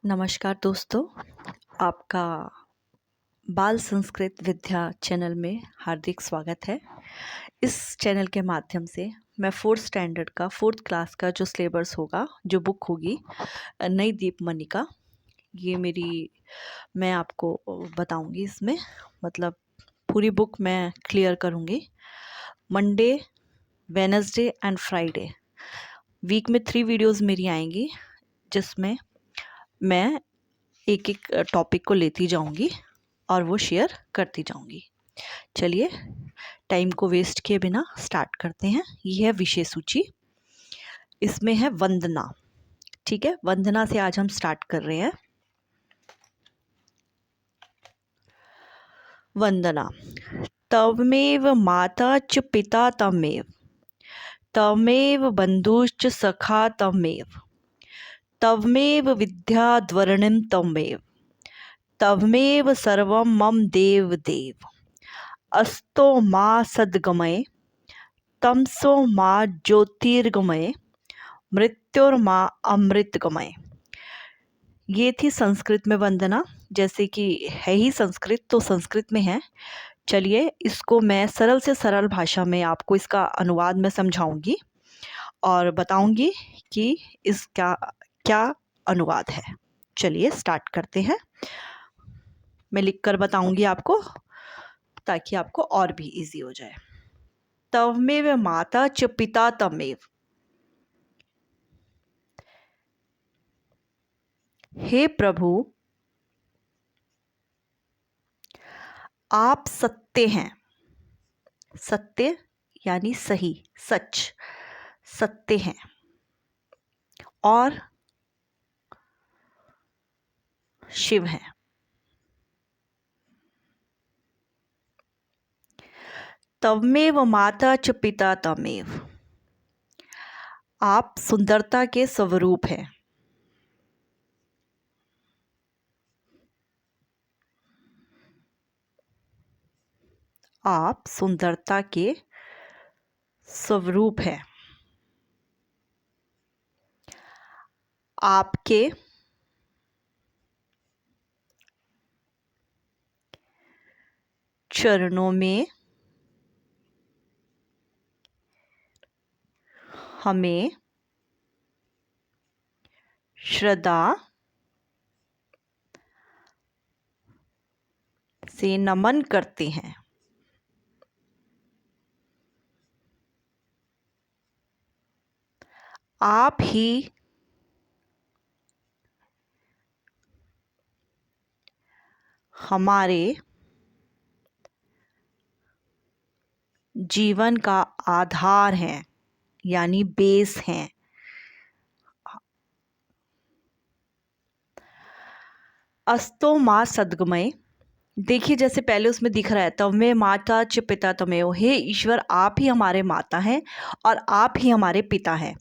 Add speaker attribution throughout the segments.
Speaker 1: नमस्कार दोस्तों, आपका बाल संस्कृत विद्या चैनल में हार्दिक स्वागत है। इस चैनल के माध्यम से मैं फोर्थ स्टैंडर्ड का फोर्थ क्लास का जो सिलेबस होगा, जो बुक होगी नई दीपमणिका, ये मैं आपको बताऊंगी। इसमें मतलब पूरी बुक मैं क्लियर करूंगी। Monday, Wednesday and Friday week में 3 वीडियोस मेरी आएंगी, जिसमें मैं एक एक टॉपिक को लेती जाऊंगी और वो शेयर करती जाऊंगी। चलिए, टाइम को वेस्ट किए बिना स्टार्ट करते हैं। ये है विषय सूची, इसमें है वंदना। ठीक है, वंदना से आज हम स्टार्ट कर रहे हैं। वंदना। तवमेव माता च पिता तमेव, तवमेव बंधुश्च सखा तमेव, तवमेव विद्याध्वरणिं तमेव, तवमेव सर्वं मम देव देव। अस्तो माँ सद्गमय, तमसो माँ ज्योतिर्गमय, मृत्युर्माँ अमृतगमय। ये थी संस्कृत में वंदना। जैसे कि है ही संस्कृत, तो संस्कृत में है। चलिए, इसको मैं सरल से सरल भाषा में आपको इसका अनुवाद में समझाऊंगी और बताऊंगी कि इसका क्या अनुवाद है। चलिए स्टार्ट करते हैं। मैं लिखकर बताऊंगी आपको, ताकि आपको और भी इजी हो जाए। तवमेव माता च पिता तमेव। हे प्रभु, आप सत्य हैं। सत्य यानी सही, सच, सत्य हैं। और शिव हैं। तवमेव माता च पिता तमेव। आप सुंदरता के स्वरूप हैं। आप सुंदरता के स्वरूप हैं। आपके चरणों में हमें श्रद्धा से नमन करते हैं। आप ही हमारे जीवन का आधार हैं, यानी बेस हैं। अस्तो माँ सद्गमय। देखिए, जैसे पहले उसमें दिख रहा है, तवमे माता च पिता तमेव। हे ईश्वर, आप ही हमारे माता हैं और आप ही हमारे पिता हैं।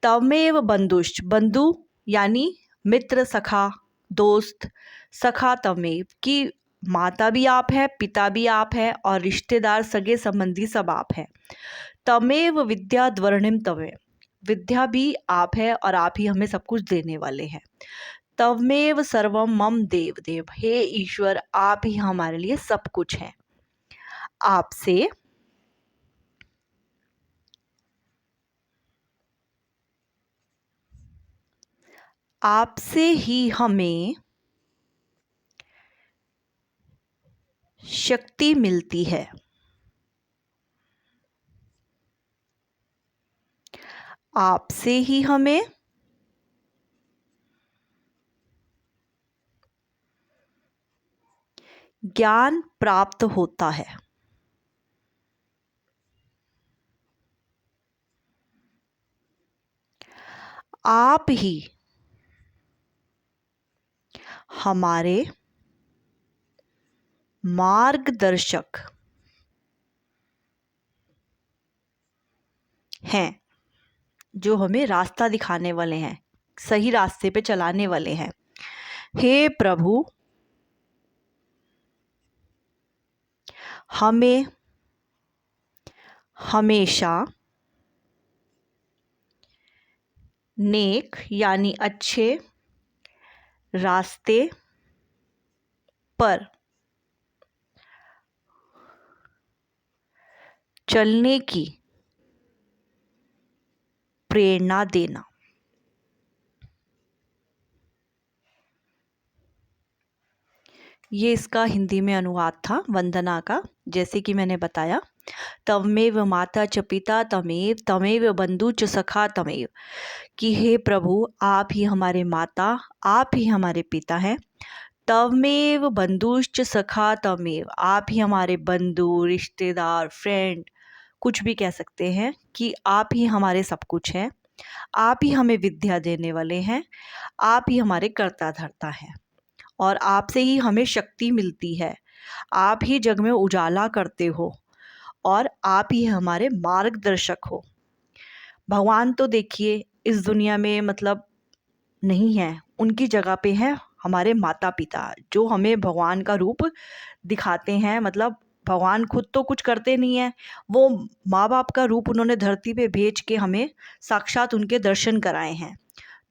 Speaker 1: तवमेव बंधुश्च, बंधु यानी मित्र, सखा, दोस्त। सखा तवमेव की माता भी आप है, पिता भी आप है, और रिश्तेदार, सगे संबंधी सब आप हैं। तमेव विद्याध्वरणिं तमेव, विद्या भी आप है और आप ही हमें सब कुछ देने वाले हैं। तवमेव सर्वम मम देव देव। हे ईश्वर, आप ही हमारे लिए सब कुछ हैं। आपसे आपसे ही हमें शक्ति मिलती है। आपसे ही हमें ज्ञान प्राप्त होता है। आप ही हमारे मार्गदर्शक हैं, जो हमें रास्ता दिखाने वाले हैं, सही रास्ते पे चलाने वाले हैं। हे प्रभु, हमें हमेशा नेक यानी अच्छे रास्ते पर चलने की प्रेरणा देना। ये इसका हिंदी में अनुवाद था वंदना का। जैसे कि मैंने बताया, तवमेव माता च पिता तमेव, तमेव बंधु च सखा तमेव, कि हे प्रभु आप ही हमारे माता, आप ही हमारे पिता हैं। तवमेव बंधुश्च सखा तमेव, आप ही हमारे बंधु, रिश्तेदार, फ्रेंड, कुछ भी कह सकते हैं कि आप ही हमारे सब कुछ हैं। आप ही हमें विद्या देने वाले हैं, आप ही हमारे कर्ता धर्ता हैं और आपसे ही हमें शक्ति मिलती है। आप ही जग में उजाला करते हो और आप ही हमारे मार्गदर्शक हो। भगवान तो देखिए इस दुनिया में मतलब नहीं है, उनकी जगह पे हैं हमारे माता पिता, जो हमें भगवान का रूप दिखाते हैं। मतलब भगवान खुद तो कुछ करते नहीं हैं, वो माँ बाप का रूप उन्होंने धरती पे भेज के हमें साक्षात उनके दर्शन कराए हैं।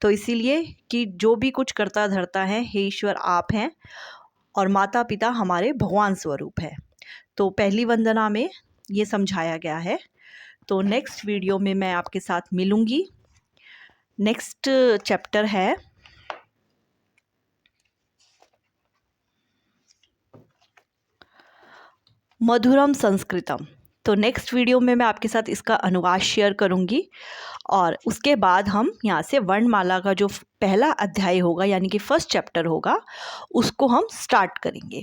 Speaker 1: तो इसीलिए कि जो भी कुछ करता धरता है, हे ईश्वर आप हैं और माता पिता हमारे भगवान स्वरूप है। तो पहली वंदना में ये समझाया गया है। तो नेक्स्ट वीडियो में मैं आपके साथ मिलूँगी। नेक्स्ट चैप्टर है मधुरम संस्कृतम। तो नेक्स्ट वीडियो में मैं आपके साथ इसका अनुवाद शेयर करूंगी और उसके बाद हम यहाँ से वर्णमाला का जो पहला अध्याय होगा यानी कि फर्स्ट चैप्टर होगा उसको हम स्टार्ट करेंगे।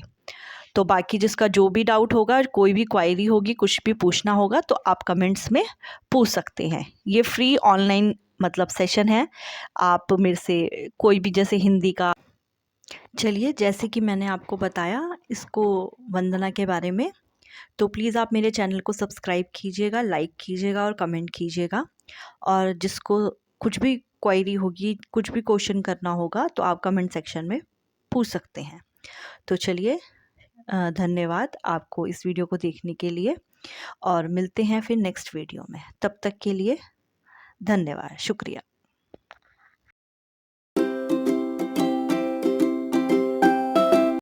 Speaker 1: तो बाकी जिसका जो भी डाउट होगा, कोई भी क्वायरी होगी, कुछ भी पूछना होगा तो आप कमेंट्स में पूछ सकते हैं। ये फ्री ऑनलाइन मतलब सेशन है, आप मेरे से कोई भी, जैसे हिंदी का, चलिए जैसे कि मैंने आपको बताया इसको वंदना के बारे में, तो प्लीज़ आप मेरे चैनल को सब्सक्राइब कीजिएगा, लाइक कीजिएगा और कमेंट कीजिएगा। और जिसको कुछ भी क्वेरी होगी, कुछ भी क्वेश्चन करना होगा तो आप कमेंट सेक्शन में पूछ सकते हैं। तो चलिए धन्यवाद आपको इस वीडियो को देखने के लिए और मिलते हैं फिर नेक्स्ट वीडियो में। तब तक के लिए धन्यवाद, शुक्रिया।